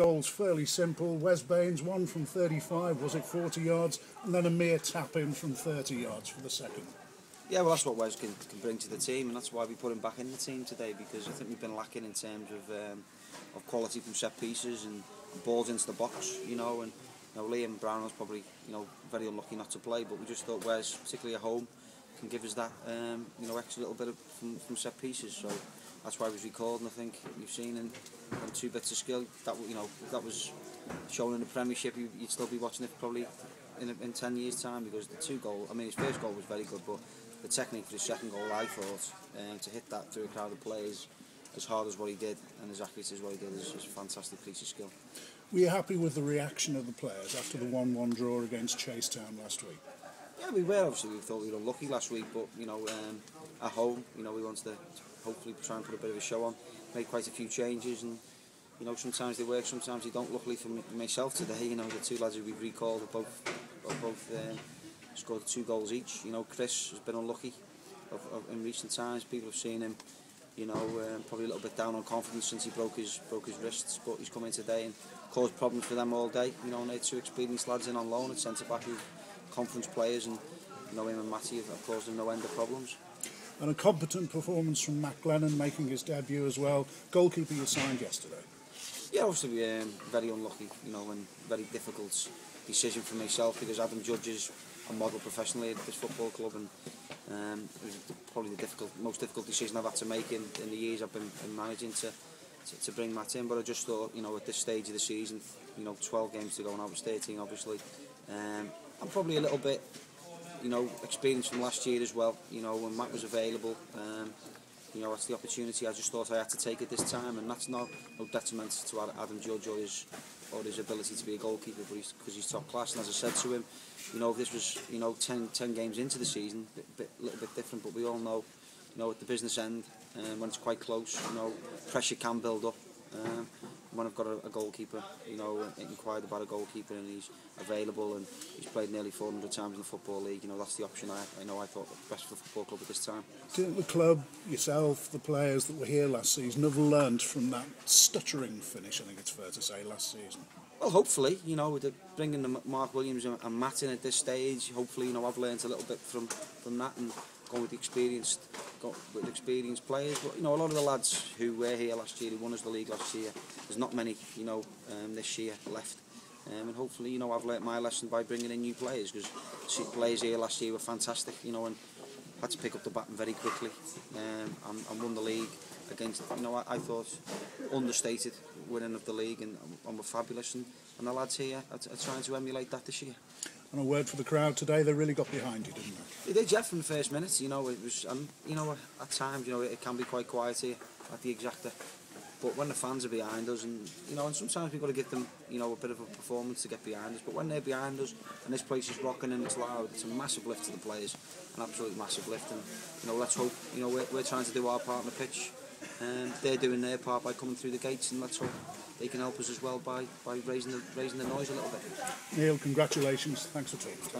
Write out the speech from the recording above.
Goals fairly simple. Wes Baines, one from 35, was it 40 yards, and then a mere tap in from 30 yards for the second. Yeah, well, that's what Wes can bring to the team, and that's why we put him back in the team today, because I think we've been lacking in terms of quality from set pieces and balls into the box, and Liam Brown was probably very unlucky not to play, but we just thought Wes, particularly at home, can give us that extra little bit from set pieces. So that's why he was recalled, and I think you've seen in two bits of skill that if that was shown in the Premiership, you'd still be watching it probably in 10 years' time, because the two goal, I mean, his first goal was very good, but the technique for his second goal, I thought, to hit that through a crowd of players as hard as what he did and as accurate as what he did is a fantastic piece of skill. Were you happy with the reaction of the players after the 1-1 draw against Chasetown last week? Yeah, we were. Obviously, we thought we were unlucky last week, but at home, we wanted to hopefully try and put a bit of a show on, make quite a few changes, and sometimes they work, sometimes they don't. Luckily for myself today, the two lads who we've recalled have both scored 2 goals each. Chris has been unlucky in recent times. People have seen him, probably a little bit down on confidence since he broke his wrists, but he's come in today and caused problems for them all day. And they had 2 experienced lads in on loan at centre back who conference players, and him and Matty have caused them no end of problems. And a competent performance from Matt Glennon making his debut as well. Goalkeeper you signed yesterday. Yeah, obviously very unlucky, and very difficult decision for myself, because Adam Judge is a model professionally at this football club, and it was probably the most difficult decision I've had to make in the years I've been managing to bring Matt in. But I just thought, at this stage of the season, 12 games to go, and I was 13 obviously, I'm probably a little bit experienced from last year as well, when Matt was available. That's the opportunity I just thought I had to take at this time, and that's no detriment to Adam Judge or his ability to be a goalkeeper, but because he's top class. And as I said to him, if this was 10 games into the season, a little bit different, but we all know, at the business end, when it's quite close, pressure can build up. When I've got a goalkeeper, inquired about a goalkeeper and he's available and he's played nearly 400 times in the Football League, that's the option I thought best for the football club at this time. Do you think the club, yourself, the players that were here last season have learnt from that stuttering finish, I think it's fair to say, last season? Well, hopefully, with bringing the Mark Williams and Matt in at this stage, hopefully, I've learnt a little bit from that and gone with experienced players. But a lot of the lads who were here last year, who won us the league last year, there's not many, this year left. And hopefully, I've learnt my lesson by bringing in new players, because players here last year were fantastic, and had to pick up the baton very quickly, and won the league against, I thought, understated winning of the league, and were fabulous, and the lads here are trying to emulate that this year. And a word for the crowd today, they really got behind you, didn't they? They did, yeah, from the first minutes. It was, at times, it can be quite quiet here at the Exacta. But when the fans are behind us, and sometimes we've got to give them, a bit of a performance to get behind us. But when they're behind us, and this place is rocking and it's loud, it's a massive lift to the players, an absolute massive lift. And let's hope, we're trying to do our part on the pitch, and they're doing their part by coming through the gates, and let's hope they can help us as well by raising the noise a little bit. Neil, congratulations. Thanks for talking.